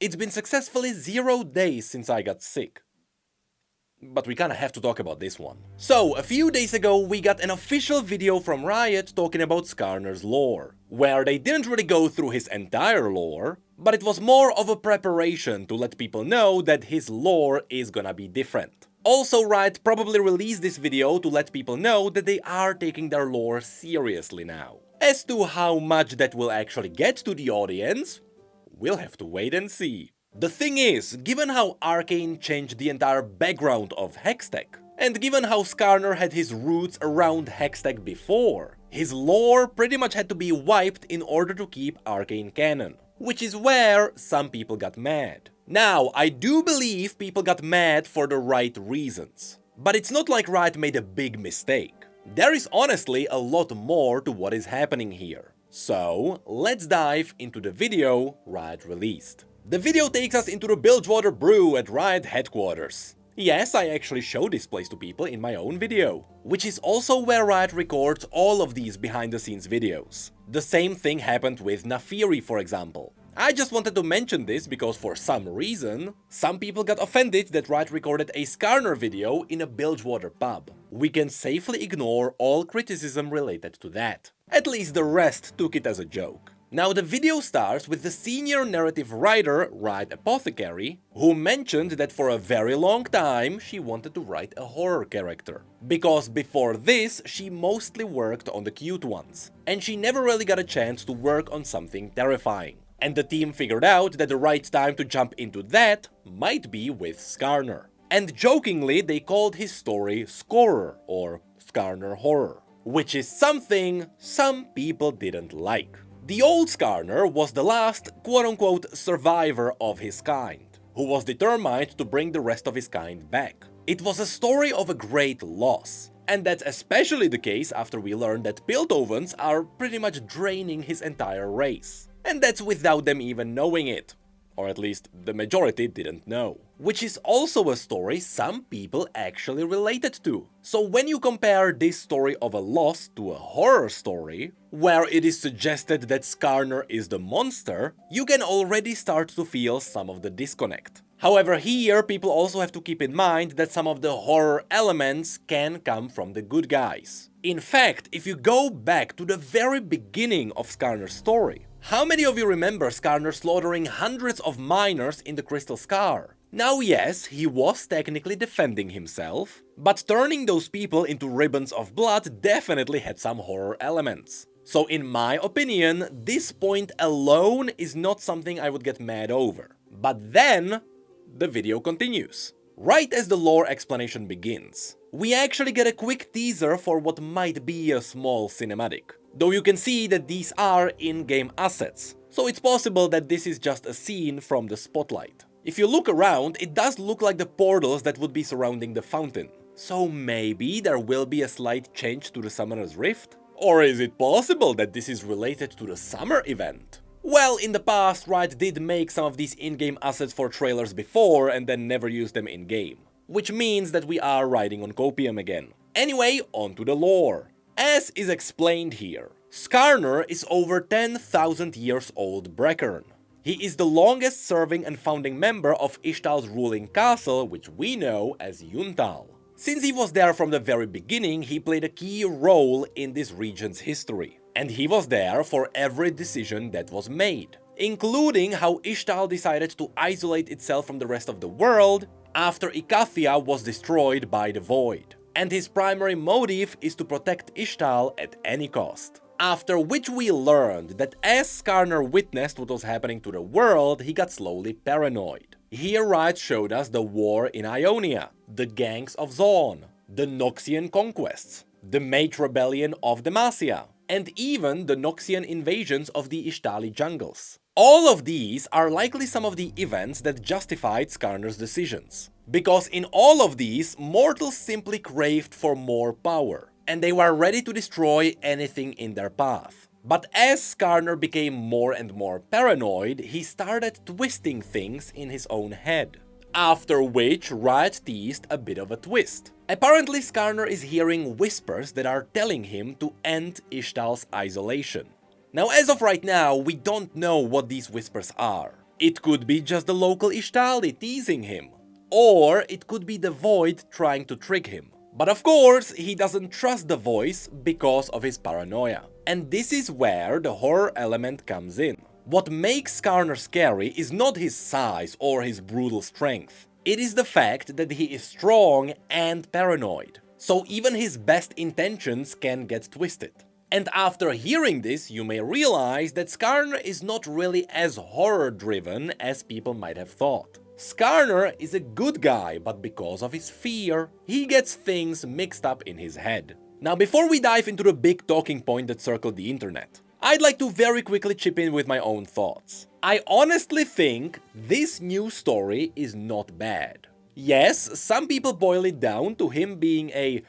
It's been successfully 0 days since I got sick. But we kinda have to talk about this one. So, a few days ago we got an official video from Riot talking about Skarner's lore, where they didn't really go through his entire lore, but it was more of a preparation to let people know that his lore is gonna be different. Also, Riot probably released this video to let people know that they are taking their lore seriously now. As to how much that will actually get to the audience, we'll have to wait and see. The thing is, given how Arcane changed the entire background of Hextech, and given how Skarner had his roots around Hextech before, his lore pretty much had to be wiped in order to keep Arcane canon, which is where some people got mad. Now, I do believe people got mad for the right reasons, but it's not like Riot made a big mistake. There is honestly a lot more to what is happening here. So, let's dive into the video Riot released. The video takes us into the Bwat Brew at Riot headquarters. Yes, I actually show this place to people in my own video, which is also where Riot records all of these behind the scenes videos. The same thing happened with Naafiri, for example. I just wanted to mention this because for some reason, some people got offended that Riot recorded a Skarner video in a Bilgewater pub. We can safely ignore all criticism related to that. At least the rest took it as a joke. Now the video starts with the senior narrative writer, Riot Apothecary, who mentioned that for a very long time she wanted to write a horror character. Because before this she mostly worked on the cute ones, and she never really got a chance to work on something terrifying. And the team figured out that the right time to jump into that might be with Skarner. And jokingly they called his story Scorer, or Skarner Horror, which is something some people didn't like. The old Skarner was the last quote-unquote survivor of his kind, who was determined to bring the rest of his kind back. It was a story of a great loss, and that's especially the case after we learned that Piltovans are pretty much draining his entire race. And that's without them even knowing it. Or at least the majority didn't know. Which is also a story some people actually related to. So when you compare this story of a loss to a horror story, where it is suggested that Skarner is the monster, you can already start to feel some of the disconnect. However, here people also have to keep in mind that some of the horror elements can come from the good guys. In fact, if you go back to the very beginning of Skarner's story, how many of you remember Skarner slaughtering hundreds of miners in the Crystal Scar? Now yes, he was technically defending himself, but turning those people into ribbons of blood definitely had some horror elements. So in my opinion, this point alone is not something I would get mad over. But then, the video continues. Right as the lore explanation begins, we actually get a quick teaser for what might be a small cinematic. Though you can see that these are in-game assets, so it's possible that this is just a scene from the spotlight. If you look around, it does look like the portals that would be surrounding the fountain. So maybe there will be a slight change to the Summoner's Rift? Or is it possible that this is related to the summer event? Well, in the past, Riot did make some of these in-game assets for trailers before and then never used them in-game. Which means that we are riding on copium again. Anyway, on to the lore. As is explained here, Skarner is over 10,000 years old Breckern. He is the longest serving and founding member of Ishtal's ruling castle, which we know as Yuntal. Since he was there from the very beginning, he played a key role in this region's history. And he was there for every decision that was made, including how Ishtal decided to isolate itself from the rest of the world after Icathia was destroyed by the Void. And his primary motive is to protect Ishtal at any cost. After which we learned that as Skarner witnessed what was happening to the world, he got slowly paranoid. Here Riot showed us the war in Ionia, the gangs of Zaun, the Noxian conquests, the Mage rebellion of Demacia, and even the Noxian invasions of the Ishtali jungles. All of these are likely some of the events that justified Skarner's decisions. Because in all of these, mortals simply craved for more power, and they were ready to destroy anything in their path. But as Skarner became more and more paranoid, he started twisting things in his own head. After which, Riot teased a bit of a twist. Apparently, Skarner is hearing whispers that are telling him to end Ishtal's isolation. Now, as of right now, we don't know what these whispers are. It could be just the local Ishtali teasing him. Or it could be the Void trying to trick him. But of course, he doesn't trust the voice because of his paranoia. And this is where the horror element comes in. What makes Skarner scary is not his size or his brutal strength. It is the fact that he is strong and paranoid. So even his best intentions can get twisted. And after hearing this, you may realize that Skarner is not really as horror-driven as people might have thought. Skarner is a good guy, but because of his fear, he gets things mixed up in his head. Now, before we dive into the big talking point that circled the internet, I'd like to very quickly chip in with my own thoughts. I honestly think this new story is not bad. Yes, some people boil it down to him being a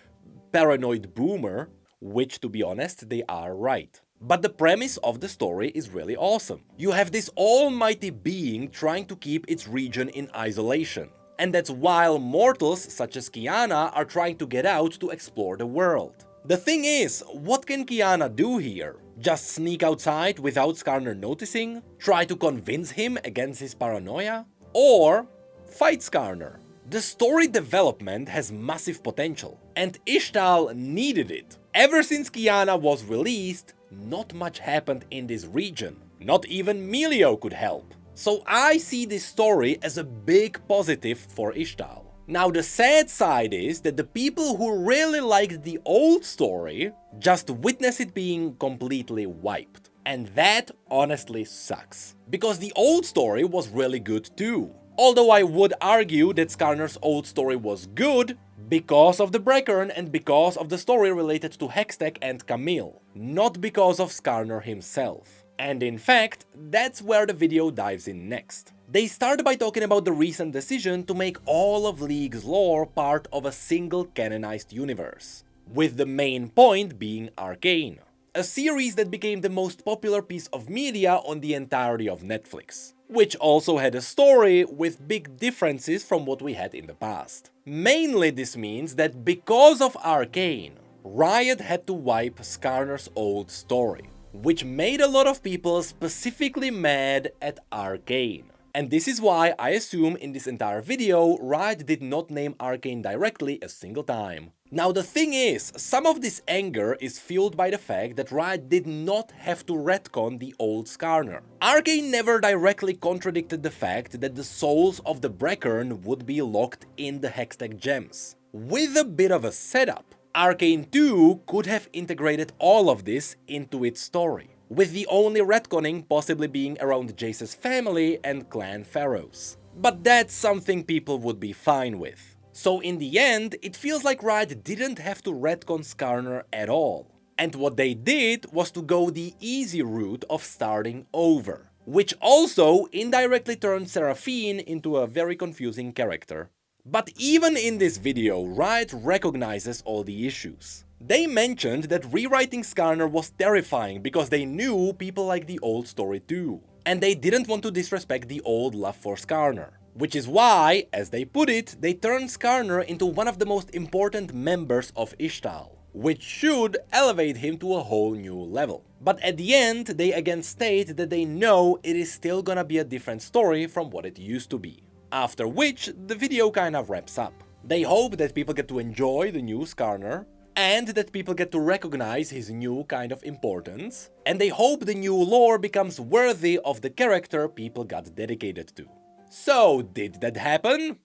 paranoid boomer, which, to be honest, they are right. But the premise of the story is really awesome. You have this almighty being trying to keep its region in isolation. And that's while mortals such as Kiana are trying to get out to explore the world. The thing is, what can Kiana do here? Just sneak outside without Skarner noticing? Try to convince him against his paranoia? Or fight Skarner? The story development has massive potential, and Ishtal needed it. Ever since Kiana was released, not much happened in this region. Not even Melio could help. So I see this story as a big positive for Ishtal. Now the sad side is that the people who really liked the old story just witness it being completely wiped. And that honestly sucks. Because the old story was really good too. Although I would argue that Skarner's old story was good because of the Breckern and because of the story related to Hextech and Camille, not because of Skarner himself. And in fact, that's where the video dives in next. They start by talking about the recent decision to make all of League's lore part of a single canonized universe, with the main point being Arcane, a series that became the most popular piece of media on the entirety of Netflix, which also had a story with big differences from what we had in the past. Mainly this means that because of Arcane, Riot had to wipe Skarner's old story, which made a lot of people specifically mad at Arcane. And this is why I assume in this entire video, Riot did not name Arcane directly a single time. Now the thing is, some of this anger is fueled by the fact that Riot did not have to retcon the old Skarner. Arcane never directly contradicted the fact that the souls of the Breckern would be locked in the Hextech gems. With a bit of a setup, Arcane 2 could have integrated all of this into its story, with the only retconning possibly being around Jace's family and clan pharaohs. But that's something people would be fine with. So in the end, it feels like Riot didn't have to retcon Skarner at all. And what they did was to go the easy route of starting over, which also indirectly turned Seraphine into a very confusing character. But even in this video, Riot recognizes all the issues. They mentioned that rewriting Skarner was terrifying because they knew people like the old story too. And they didn't want to disrespect the old love for Skarner. Which is why, as they put it, they turned Skarner into one of the most important members of Ishtal, which should elevate him to a whole new level. But at the end, they again state that they know it is still gonna be a different story from what it used to be. After which, the video kind of wraps up. They hope that people get to enjoy the new Skarner, and that people get to recognize his new kind of importance, and they hope the new lore becomes worthy of the character people got dedicated to. So, did that happen?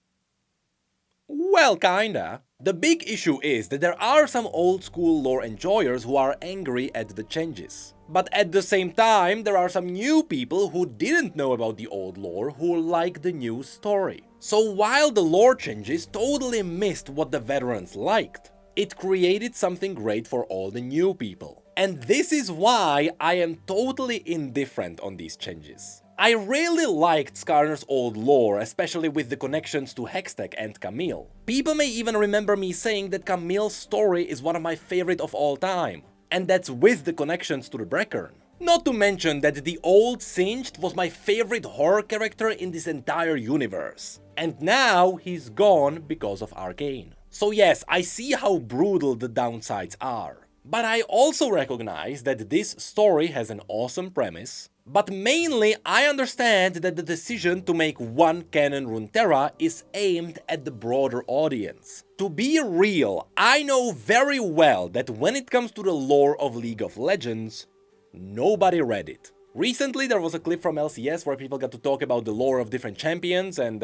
Well, kinda. The big issue is that there are some old school lore enjoyers who are angry at the changes. But at the same time, there are some new people who didn't know about the old lore who like the new story. So while the lore changes totally missed what the veterans liked, it created something great for all the new people. And this is why I am totally indifferent on these changes. I really liked Skarner's old lore, especially with the connections to Hextech and Camille. People may even remember me saying that Camille's story is one of my favorite of all time. And that's with the connections to the Breckern. Not to mention that the old Singed was my favorite horror character in this entire universe. And now he's gone because of Arcane. So yes, I see how brutal the downsides are. But I also recognize that this story has an awesome premise, But mainly, I understand that the decision to make one canon Runeterra is aimed at the broader audience. To be real, I know very well that when it comes to the lore of League of Legends, nobody read it. Recently, there was a clip from LCS where people got to talk about the lore of different champions, and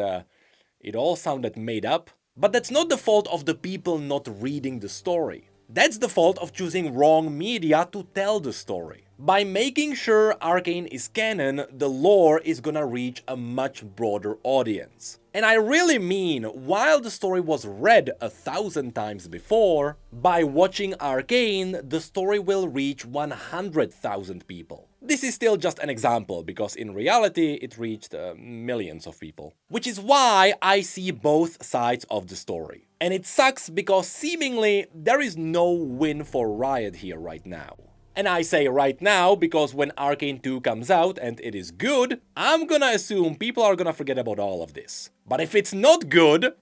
it all sounded made up. But that's not the fault of the people not reading the story. That's the fault of choosing wrong media to tell the story. By making sure Arcane is canon, the lore is gonna reach a much broader audience. And I really mean, while the story was read 1,000 times before, by watching Arcane, the story will reach 100,000 people. This is still just an example, because in reality it reached millions of people. Which is why I see both sides of the story. And it sucks because seemingly there is no win for Riot here right now. And I say right now because when Arcane 2 comes out and it is good, I'm gonna assume people are gonna forget about all of this. But if it's not good,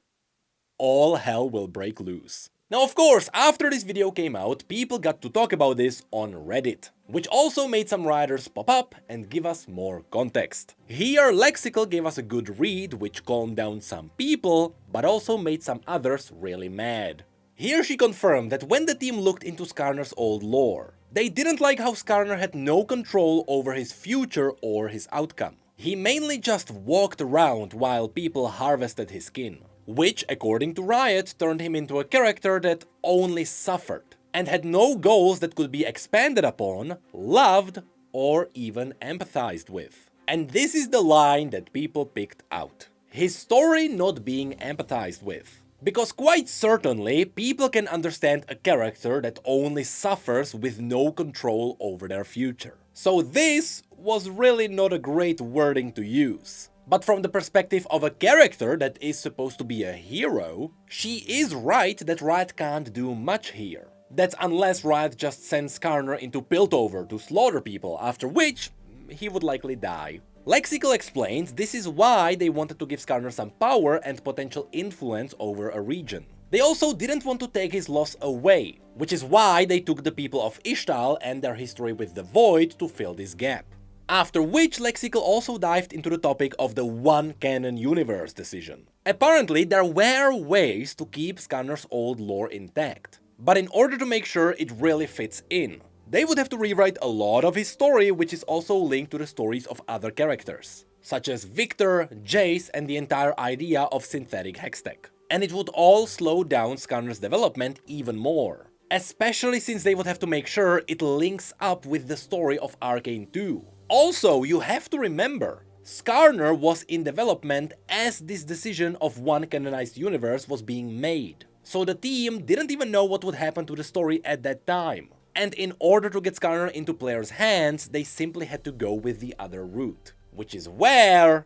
all hell will break loose. Now of course, after this video came out, people got to talk about this on Reddit, which also made some writers pop up and give us more context. Here, Lexical gave us a good read, which calmed down some people, but also made some others really mad. Here she confirmed that when the team looked into Skarner's old lore, they didn't like how Skarner had no control over his future or his outcome. He mainly just walked around while people harvested his skin, which, according to Riot, turned him into a character that only suffered, and had no goals that could be expanded upon, loved, or even empathized with. And this is the line that people picked out. His story not being empathized with. Because quite certainly, people can understand a character that only suffers with no control over their future. So this was really not a great wording to use. But from the perspective of a character that is supposed to be a hero, she is right that Riot can't do much here. That's unless Riot just sends Skarner into Piltover to slaughter people, after which he would likely die. Lexical explains this is why they wanted to give Skarner some power and potential influence over a region. They also didn't want to take his loss away, which is why they took the people of Ishtal and their history with the Void to fill this gap. After which, Lexical also dived into the topic of the one canon universe decision. Apparently, there were ways to keep Skarner's old lore intact, but in order to make sure it really fits in, they would have to rewrite a lot of his story, which is also linked to the stories of other characters, such as Victor, Jace, and the entire idea of synthetic hextech. And it would all slow down Skarner's development even more, especially since they would have to make sure it links up with the story of Arcane 2. Also, you have to remember, Skarner was in development as this decision of one canonized universe was being made, so the team didn't even know what would happen to the story at that time. And in order to get Skarner into players' hands, they simply had to go with the other route. Which is where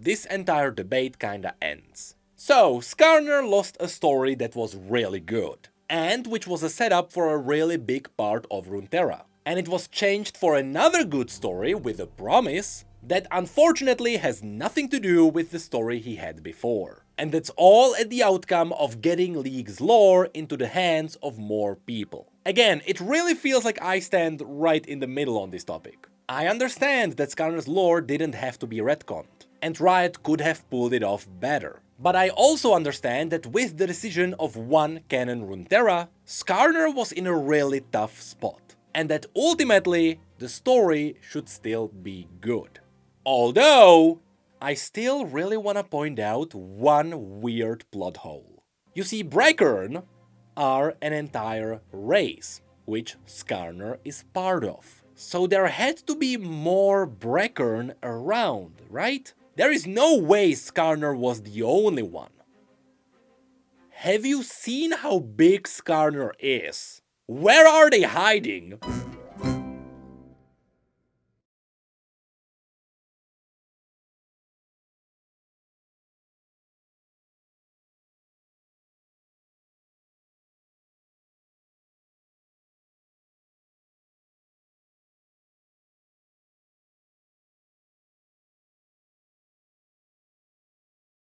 this entire debate kinda ends. So, Skarner lost a story that was really good, and which was a setup for a really big part of Runeterra. And it was changed for another good story with a promise that unfortunately has nothing to do with the story he had before. And that's all at the outcome of getting League's lore into the hands of more people. Again, it really feels like I stand right in the middle on this topic. I understand that Skarner's lore didn't have to be retconned, and Riot could have pulled it off better. But I also understand that with the decision of one canon Runeterra, Skarner was in a really tough spot, and that ultimately the story should still be good. Although, I still really wanna point out one weird plot hole. You see, Breakern are an entire race, which Skarner is part of. So there had to be more Breakern around, right? There is no way Skarner was the only one. Have you seen how big Skarner is? Where are they hiding?